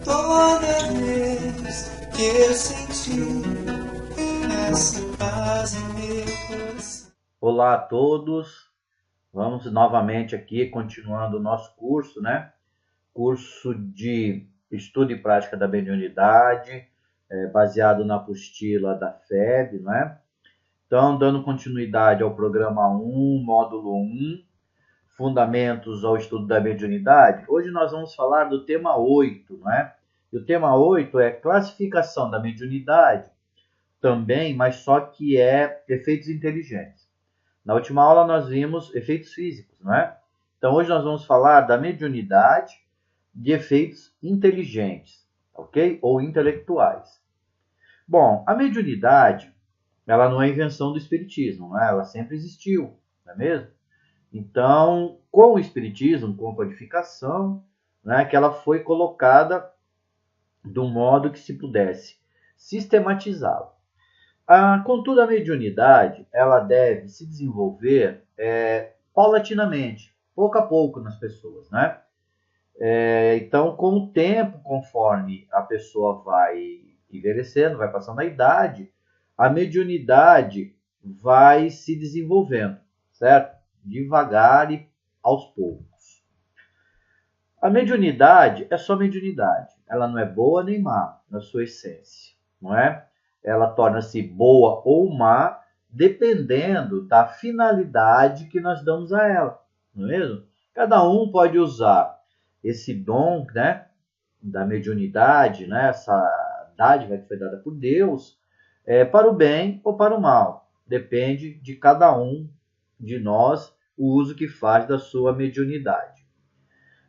Toda vez que eu senti essa paz em meu coração. Olá a todos, vamos novamente aqui continuando o nosso curso, né? Curso de Estudo e Prática da Mediunidade, baseado na apostila da FEB, né? Então, dando continuidade ao programa 1, módulo 1, Fundamentos ao Estudo da Mediunidade, hoje nós vamos falar do tema 8, né? E o tema 8 é classificação da mediunidade também, mas só que é efeitos inteligentes. Na última aula nós vimos efeitos físicos, não é? Então hoje nós vamos falar da mediunidade de efeitos inteligentes, ok? Ou intelectuais. Bom, a mediunidade, ela não é invenção do espiritismo, não é? Ela sempre existiu, não é mesmo? Então, com o espiritismo, com a codificação, né, que ela foi colocada do modo que se pudesse sistematizá-la. Contudo, a mediunidade ela deve se desenvolver paulatinamente, pouco a pouco nas pessoas, né? Então, com o tempo, conforme a pessoa vai envelhecendo, vai passando a idade, a mediunidade vai se desenvolvendo, certo? Devagar e aos poucos. A mediunidade é só mediunidade. Ela não é boa nem má na sua essência, não é? Ela torna-se boa ou má dependendo da finalidade que nós damos a ela, não é mesmo? Cada um pode usar esse dom, né, da mediunidade, né, essa dádiva que foi dada por Deus, para o bem ou para o mal. Depende de cada um de nós o uso que faz da sua mediunidade.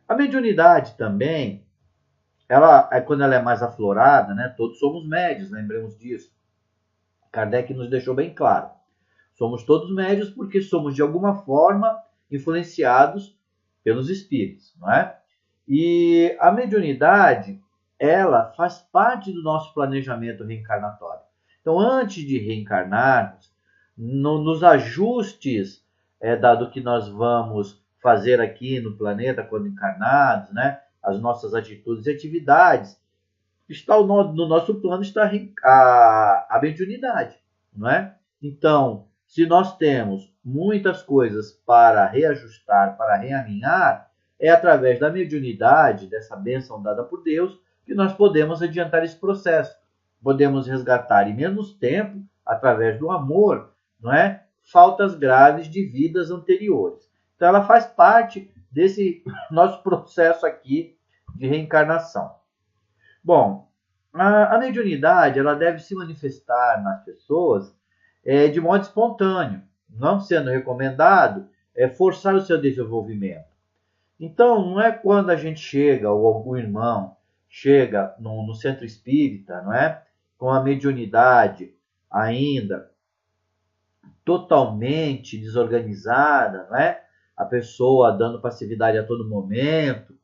A mediunidade também, quando ela é mais aflorada, né, todos somos médios, lembremos disso. Kardec nos deixou bem claro. Somos todos médios porque somos, de alguma forma, influenciados pelos espíritos, não é? E a mediunidade, ela faz parte do nosso planejamento reencarnatório. Então, antes de reencarnarmos, nos ajustes do que nós vamos fazer aqui no planeta quando encarnados, né? As nossas atitudes e atividades, no nosso plano está a mediunidade, não é? Então, se nós temos muitas coisas para reajustar, para realinhar, é através da mediunidade, dessa bênção dada por Deus, que nós podemos adiantar esse processo. Podemos resgatar em menos tempo, através do amor, não é? Faltas graves de vidas anteriores. Então, ela faz parte desse nosso processo aqui de reencarnação. Bom, a mediunidade ela deve se manifestar nas pessoas de modo espontâneo, não sendo recomendado forçar o seu desenvolvimento. Então, não é quando a gente chega, ou algum irmão chega no centro espírita, não é? Com a mediunidade ainda totalmente desorganizada, não é? A pessoa dando passividade a todo momento,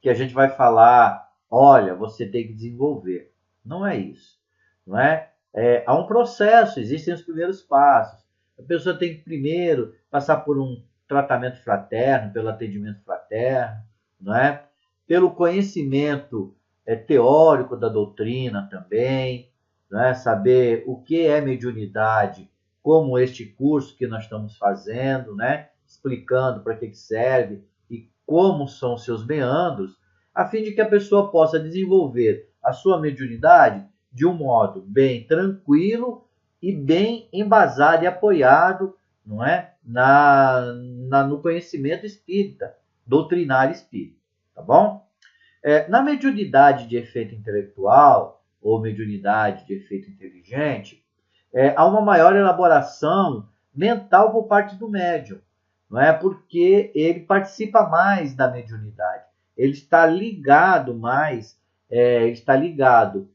que a gente vai falar, olha, você tem que desenvolver. Não é isso, não é? Há um processo, existem os primeiros passos. A pessoa tem que primeiro passar por um tratamento fraterno, pelo atendimento fraterno, não é? Pelo conhecimento teórico da doutrina também, não é? Saber o que é mediunidade, como este curso que nós estamos fazendo, né? Explicando para que serve e como são seus meandros, a fim de que a pessoa possa desenvolver a sua mediunidade de um modo bem tranquilo e bem embasado e apoiado, não é? No conhecimento espírita, doutrinário espírita, tá bom? Na mediunidade de efeito intelectual ou mediunidade de efeito inteligente, há uma maior elaboração mental por parte do médium, não é? Porque ele participa mais da mediunidade, ele está ligado mais, está ligado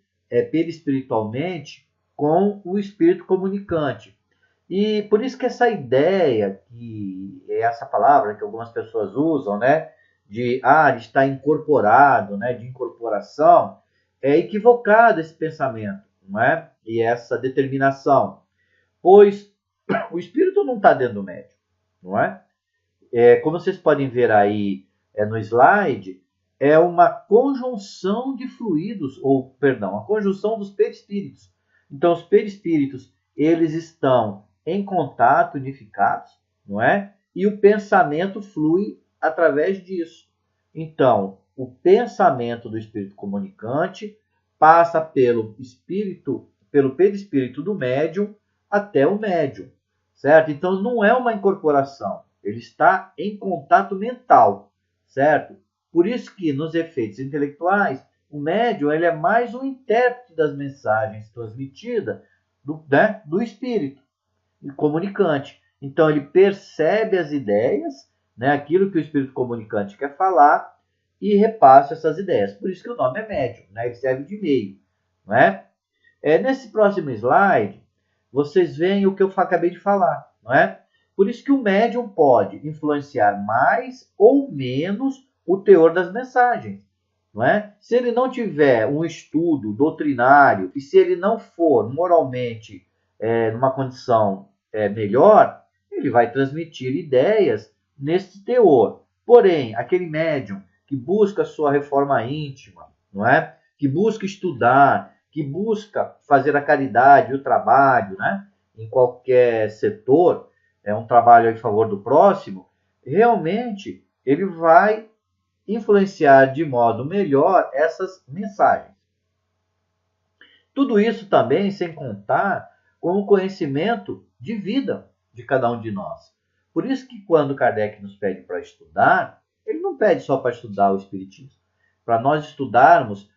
perispiritualmente com o espírito comunicante. E por isso que essa ideia, que é essa palavra que algumas pessoas usam, né, de estar incorporado, né, de incorporação, é equivocado esse pensamento, não é? E essa determinação, pois o espírito não está dentro do médium, não é? Como vocês podem ver aí no slide, é uma conjunção de fluidos, ou, perdão, a conjunção dos perispíritos. Então, os perispíritos, eles estão em contato, unificados, não é? E o pensamento flui através disso. Então, o pensamento do espírito comunicante passa pelo perispírito do médium até o médium, certo? Então, não é uma incorporação, ele está em contato mental, certo? Por isso que nos efeitos intelectuais, o médium ele é mais um intérprete das mensagens transmitidas do espírito comunicante. Então ele percebe as ideias, né, aquilo que o espírito comunicante quer falar e repassa essas ideias. Por isso que o nome é médium, né? Ele serve de meio. Não é? Nesse próximo slide, vocês veem o que eu acabei de falar. Não é? Por isso que o médium pode influenciar mais ou menos o teor das mensagens. Não é? Se ele não tiver um estudo doutrinário e se ele não for moralmente numa condição melhor, ele vai transmitir ideias nesse teor. Porém, aquele médium que busca a sua reforma íntima, não é? Que busca estudar, que busca fazer a caridade e o trabalho, né? Em qualquer setor, é um trabalho em favor do próximo, realmente ele vai influenciar de modo melhor essas mensagens. Tudo isso também sem contar com o conhecimento de vida de cada um de nós. Por isso que quando Kardec nos pede para estudar, ele não pede só para estudar o Espiritismo, para nós estudarmos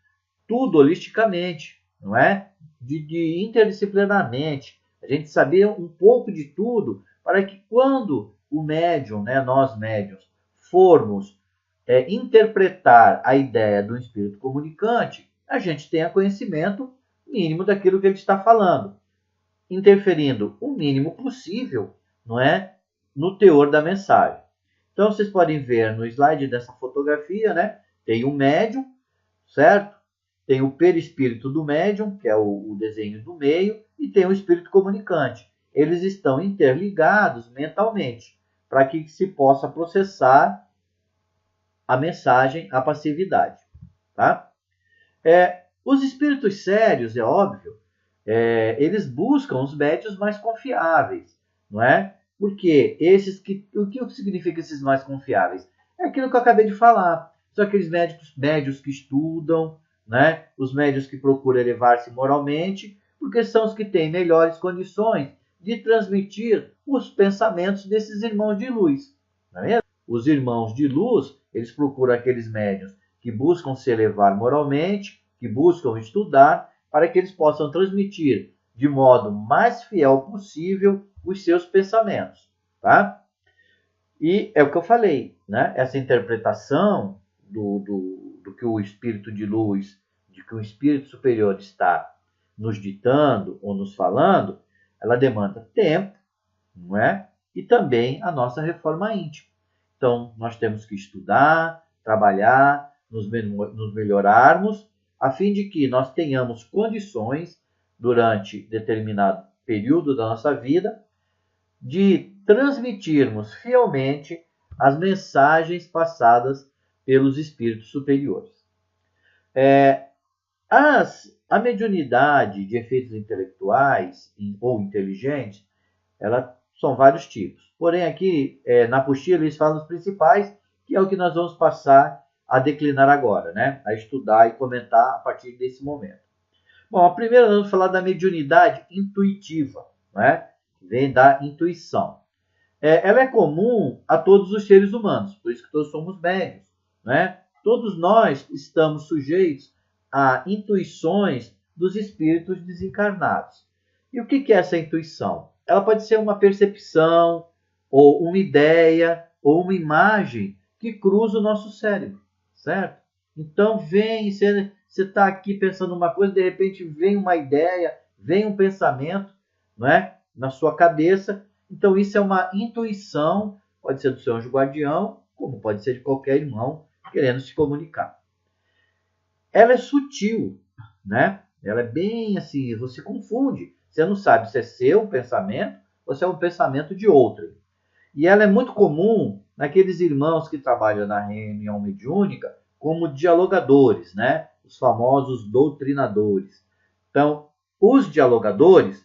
tudo holisticamente, não é? De interdisciplinarmente, a gente saber um pouco de tudo, para que quando o médium, né, nós médiums, formos interpretar a ideia do espírito comunicante, a gente tenha conhecimento mínimo daquilo que ele está falando, interferindo o mínimo possível, não é, no teor da mensagem. Então vocês podem ver no slide dessa fotografia, né, tem o médium, certo? Tem o perispírito do médium, que é o desenho do meio, e tem o espírito comunicante. Eles estão interligados mentalmente, para que se possa processar a mensagem, a passividade. Tá? Os espíritos sérios, é óbvio, eles buscam os médios mais confiáveis, não é? Porque o que significa esses mais confiáveis? É aquilo que eu acabei de falar. São aqueles médios que estudam, né? Os médios que procuram elevar-se moralmente, porque são os que têm melhores condições de transmitir os pensamentos desses irmãos de luz. Não é mesmo? Os irmãos de luz, eles procuram aqueles médios que buscam se elevar moralmente, que buscam estudar, para que eles possam transmitir de modo mais fiel possível os seus pensamentos. Tá? E é o que eu falei, né? Essa interpretação do que o espírito de luz, de que o espírito superior está nos ditando ou nos falando, ela demanda tempo, não é? E também a nossa reforma íntima. Então, nós temos que estudar, trabalhar, nos melhorarmos, a fim de que nós tenhamos condições, durante determinado período da nossa vida, de transmitirmos fielmente as mensagens passadas pelos espíritos superiores. A mediunidade de efeitos intelectuais ou inteligentes, ela são vários tipos. Porém, aqui na apostila eles falam os principais, que é o que nós vamos passar a declinar agora, né? A estudar e comentar a partir desse momento. Bom, a primeira nós vamos falar da mediunidade intuitiva, né? Vem da intuição. Ela é comum a todos os seres humanos, por isso que todos somos médiuns, né? Todos nós estamos sujeitos a intuições dos espíritos desencarnados. E o que é essa intuição? Ela pode ser uma percepção, ou uma ideia, ou uma imagem que cruza o nosso cérebro, certo? Então vem, você está aqui pensando uma coisa, de repente vem uma ideia, vem um pensamento, não é? Na sua cabeça. Então isso é uma intuição, pode ser do seu anjo guardião, como pode ser de qualquer irmão querendo se comunicar. Ela é sutil, né? Ela é bem assim, você confunde. Você não sabe se é seu pensamento ou se é um pensamento de outro. E ela é muito comum naqueles irmãos que trabalham na reunião mediúnica como dialogadores, né? Os famosos doutrinadores. Então, os dialogadores,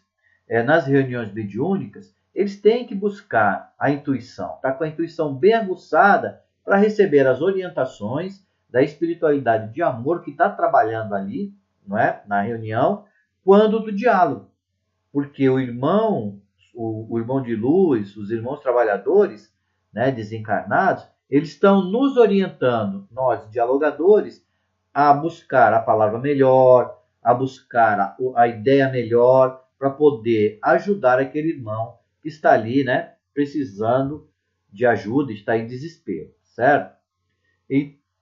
nas reuniões mediúnicas, eles têm que buscar a intuição, tá com a intuição bem aguçada para receber as orientações da espiritualidade de amor que está trabalhando ali, não é? Na reunião, quando do diálogo. Porque o irmão de luz, os irmãos trabalhadores, né, desencarnados, eles estão nos orientando, nós dialogadores, a buscar a palavra melhor, a buscar a ideia melhor, para poder ajudar aquele irmão que está ali, né, precisando de ajuda, está em desespero, certo?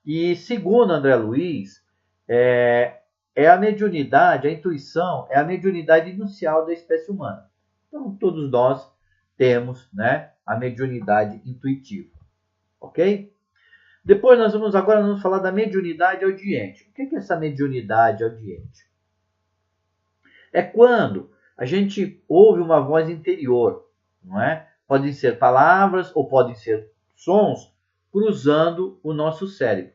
E segundo André Luiz, a mediunidade, a intuição, é a mediunidade inicial da espécie humana. Então, todos nós temos, né, a mediunidade intuitiva, ok? Depois nós vamos falar da mediunidade audiente. O que é essa mediunidade audiente? É quando a gente ouve uma voz interior, não é? Podem ser palavras ou podem ser sons cruzando o nosso cérebro,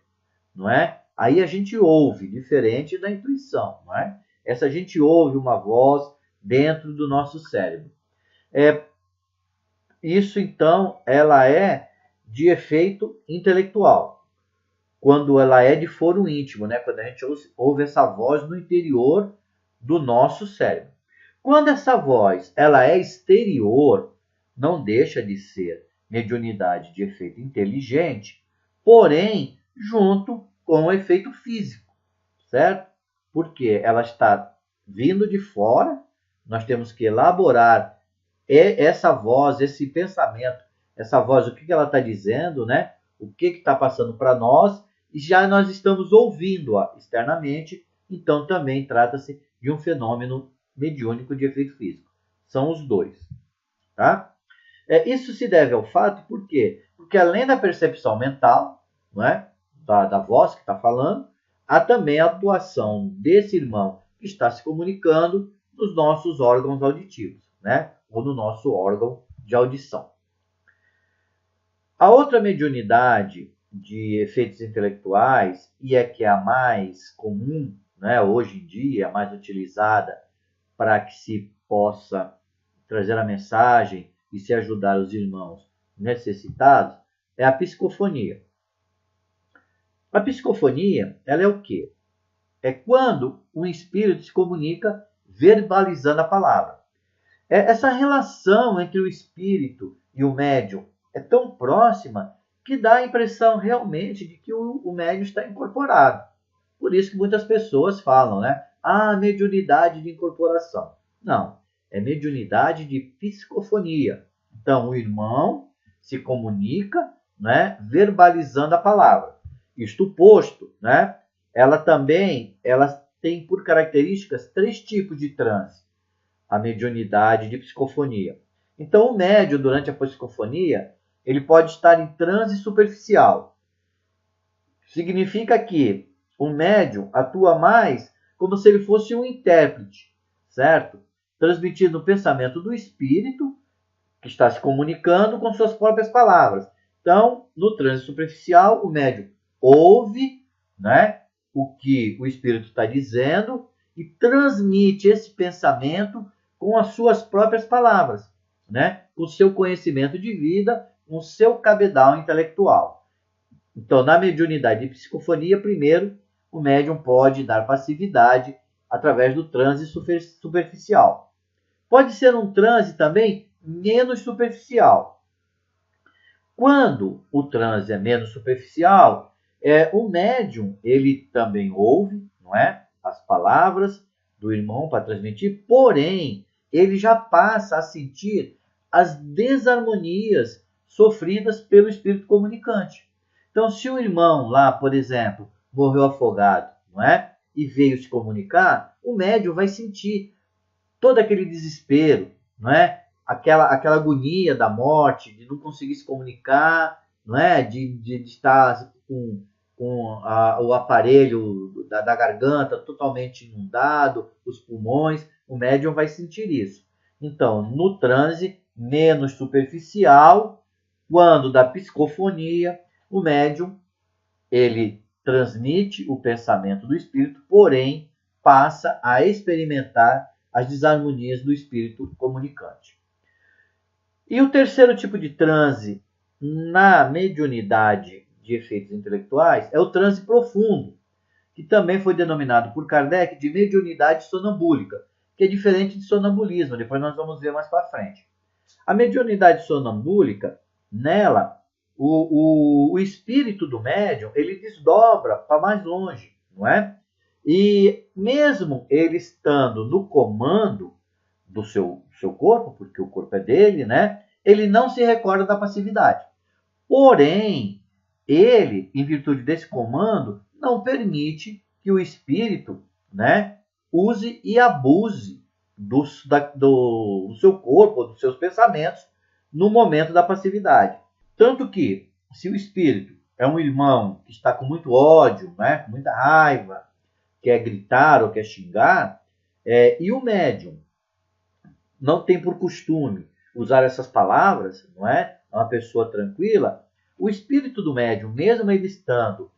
não é? Aí a gente ouve, diferente da intuição, não é? Essa a gente ouve uma voz dentro do nosso cérebro. Isso então, ela é de efeito intelectual, quando ela é de foro íntimo, né? Quando a gente ouve essa voz no interior do nosso cérebro. Quando essa voz ela é exterior, não deixa de ser mediunidade de efeito inteligente, porém junto com o efeito físico, certo? Porque ela está vindo de fora, nós temos que elaborar essa voz, esse pensamento, essa voz, o que ela está dizendo, né? O que está passando para nós, e já nós estamos ouvindo-a externamente, então também trata-se de um fenômeno mediúnico de efeito físico. São os dois, tá? Isso se deve ao fato, por quê? Porque além da percepção mental, não é? Da voz que está falando, há também a atuação desse irmão que está se comunicando nos nossos órgãos auditivos, né? Ou no nosso órgão de audição. A outra mediunidade de efeitos intelectuais, e é que é a mais comum, né, hoje em dia, a mais utilizada para que se possa trazer a mensagem e se ajudar os irmãos necessitados, é a psicofonia. A psicofonia, ela é o quê? É quando um espírito se comunica verbalizando a palavra. Essa relação entre o espírito e o médium é tão próxima que dá a impressão realmente de que o médium está incorporado. Por isso que muitas pessoas falam, né? Mediunidade de incorporação. Não, é mediunidade de psicofonia. Então, o irmão se comunica, né, verbalizando a palavra. Isto posto, né, ela tem por características 3 tipos de transe, a mediunidade de psicofonia. Então, o médium, durante a psicofonia, ele pode estar em transe superficial. Significa que o médium atua mais como se ele fosse um intérprete, certo? Transmitindo o pensamento do espírito, que está se comunicando com suas próprias palavras. Então, no transe superficial, o médium ouve, né, o que o espírito está dizendo e transmite esse pensamento com as suas próprias palavras, né, com o seu conhecimento de vida, com o seu cabedal intelectual. Então, na mediunidade de psicofonia, primeiro, o médium pode dar passividade através do transe superficial. Pode ser um transe também menos superficial. Quando o transe é menos superficial, o médium ele também ouve, não é, as palavras do irmão para transmitir, porém, ele já passa a sentir as desarmonias sofridas pelo espírito comunicante. Então, se o irmão lá, por exemplo, morreu afogado, não é, e veio se comunicar, o médium vai sentir todo aquele desespero, não é? Aquela agonia da morte, de não conseguir se comunicar, não é? De estar com o aparelho da garganta totalmente inundado, os pulmões, o médium vai sentir isso. Então, no transe menos superficial, quando da psicofonia, o médium ele transmite o pensamento do espírito, porém passa a experimentar as desarmonias do espírito comunicante. E o terceiro tipo de transe na mediunidade de efeitos intelectuais é o transe profundo, que também foi denominado por Kardec de mediunidade sonambúlica, que é diferente de sonambulismo, depois nós vamos ver mais para frente. A mediunidade sonambúlica, nela, o espírito do médium, ele desdobra para mais longe, não é? E mesmo ele estando no comando do seu corpo, porque o corpo é dele, né? Ele não se recorda da passividade. Porém, ele, em virtude desse comando, não permite que o espírito, né, use e abuse do seu corpo, dos seus pensamentos, no momento da passividade. Tanto que, se o espírito é um irmão que está com muito ódio, né, com muita raiva, quer gritar ou quer xingar, e o médium não tem por costume usar essas palavras, não é? É uma pessoa tranquila, o espírito do médium, mesmo ele estando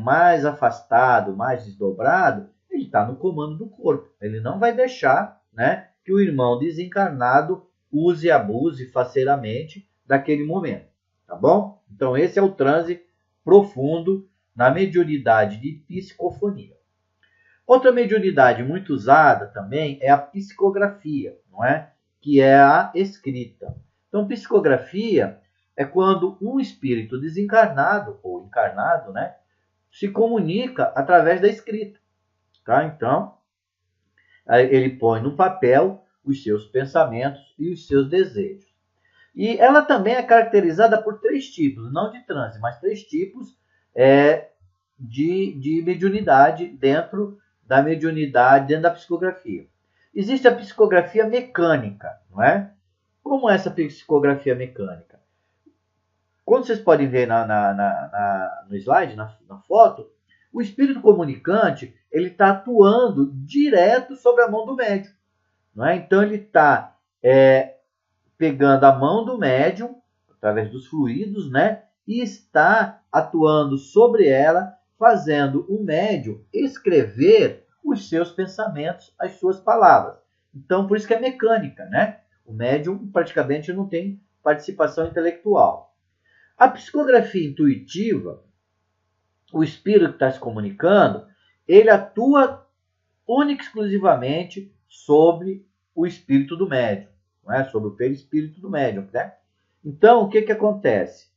mais afastado, mais desdobrado, ele está no comando do corpo. Ele não vai deixar, né, que o irmão desencarnado use e abuse faceiramente daquele momento. Tá bom? Então esse é o transe profundo na mediunidade de psicofonia. Outra mediunidade muito usada também é a psicografia, não é? Que é a escrita. Então, psicografia é quando um espírito desencarnado ou encarnado, né, se comunica através da escrita. Tá? Então, ele põe no papel os seus pensamentos e os seus desejos. E ela também é caracterizada por 3 tipos, não de transe, mas 3 tipos de mediunidade dentro da mediunidade, dentro da psicografia. Existe a psicografia mecânica, não é? Como é essa psicografia mecânica? Quando vocês podem ver no slide, na foto, o espírito comunicante ele está atuando direto sobre a mão do médium. Não é? Então ele está pegando a mão do médium, através dos fluidos, né? E está atuando sobre ela, fazendo o médium escrever os seus pensamentos, as suas palavras. Então, por isso que é mecânica, né? O médium praticamente não tem participação intelectual. A psicografia intuitiva, o espírito que está se comunicando, ele atua única e exclusivamente sobre o espírito do médium, não é? Sobre o perispírito do médium, né? Então, o que acontece?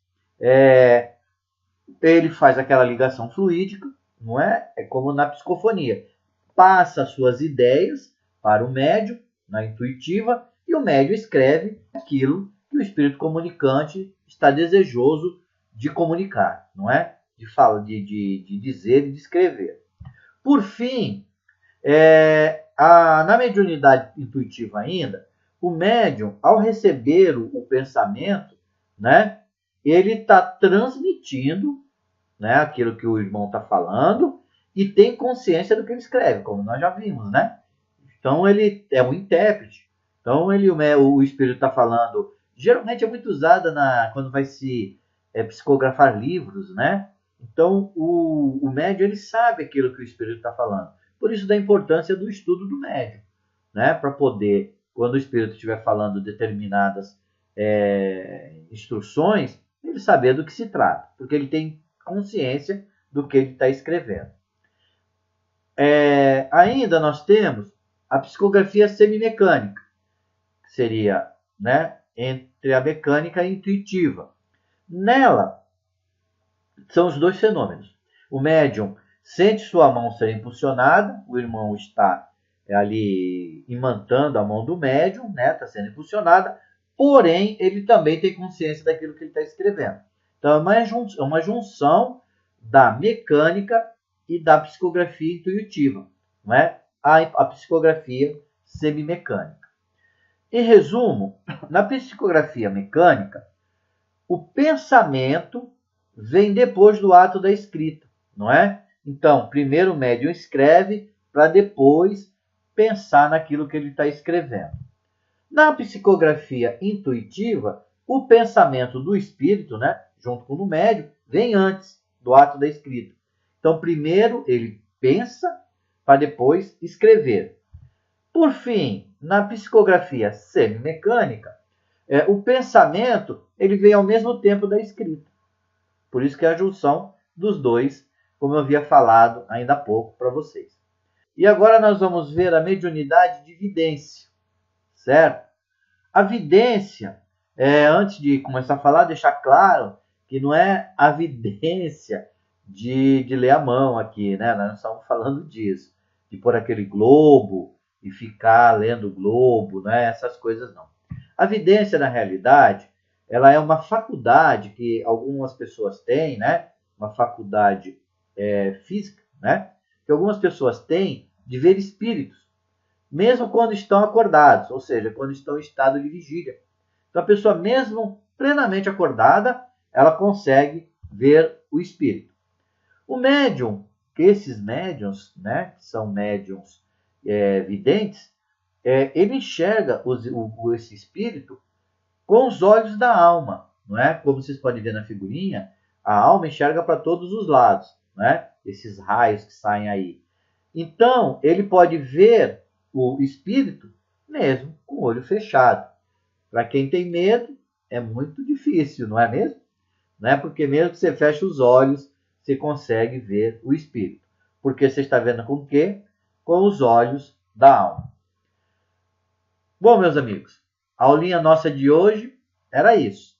Ele faz aquela ligação fluídica, não é? É como na psicofonia. Passa suas ideias para o médium, na intuitiva, e o médium escreve aquilo que o espírito comunicante está desejoso de comunicar, não é? De falar, de dizer e de escrever. Por fim, na mediunidade intuitiva ainda, o médium, ao receber o pensamento, né, ele está transmitindo, né, aquilo que o irmão está falando e tem consciência do que ele escreve, como nós já vimos, né? Então ele é um intérprete. Então o espírito está falando. Geralmente é muito usada quando vai se psicografar livros, né? Então o médium ele sabe aquilo que o espírito está falando. Por isso da importância do estudo do médium, né? Para poder, quando o espírito estiver falando determinadas instruções, ele saber do que se trata, porque ele tem consciência do que ele está escrevendo. Ainda nós temos a psicografia semimecânica, que seria, né, entre a mecânica e a intuitiva. Nela, são os 2 fenômenos. O médium sente sua mão ser impulsionada, o irmão está ali imantando a mão do médium, né, está sendo impulsionada, porém, ele também tem consciência daquilo que ele está escrevendo. Então, é uma junção da mecânica e da psicografia intuitiva, não é? A psicografia semimecânica. Em resumo, na psicografia mecânica, o pensamento vem depois do ato da escrita, não é? Então, primeiro o médium escreve para depois pensar naquilo que ele está escrevendo. Na psicografia intuitiva, o pensamento do espírito, né, junto com o médium, vem antes do ato da escrita. Então, primeiro ele pensa para depois escrever. Por fim, na psicografia semimecânica, o pensamento ele vem ao mesmo tempo da escrita. Por isso que é a junção dos dois, como eu havia falado ainda há pouco para vocês. E agora nós vamos ver a mediunidade de vidência, certo? A vidência, antes de começar a falar, deixar claro que não é a vidência de ler a mão aqui, né? Nós não estamos falando disso, de pôr aquele globo e ficar lendo o globo, né? Essas coisas não. A vidência, na realidade, ela é uma faculdade que algumas pessoas têm, né? Uma faculdade física, né? Que algumas pessoas têm de ver espíritos, mesmo quando estão acordados, ou seja, quando estão em estado de vigília. Então, a pessoa, mesmo plenamente acordada, ela consegue ver o espírito. O médium, esses médiums, né, que são médiums videntes, ele enxerga esse espírito com os olhos da alma, não é? Como vocês podem ver na figurinha, a alma enxerga para todos os lados, não é? Esses raios que saem aí. Então, ele pode ver o espírito mesmo com o olho fechado. Para quem tem medo, é muito difícil, não é mesmo? Não é porque mesmo que você feche os olhos, você consegue ver o espírito. Porque você está vendo com o quê? Com os olhos da alma. Bom, meus amigos, a aulinha nossa de hoje era isso.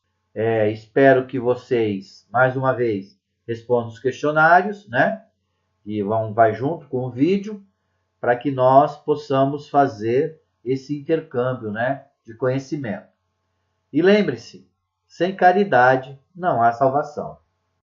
Espero que vocês, mais uma vez, respondam os questionários, né? E vai junto com o vídeo, para que nós possamos fazer esse intercâmbio, né, de conhecimento. E lembre-se, sem caridade não há salvação.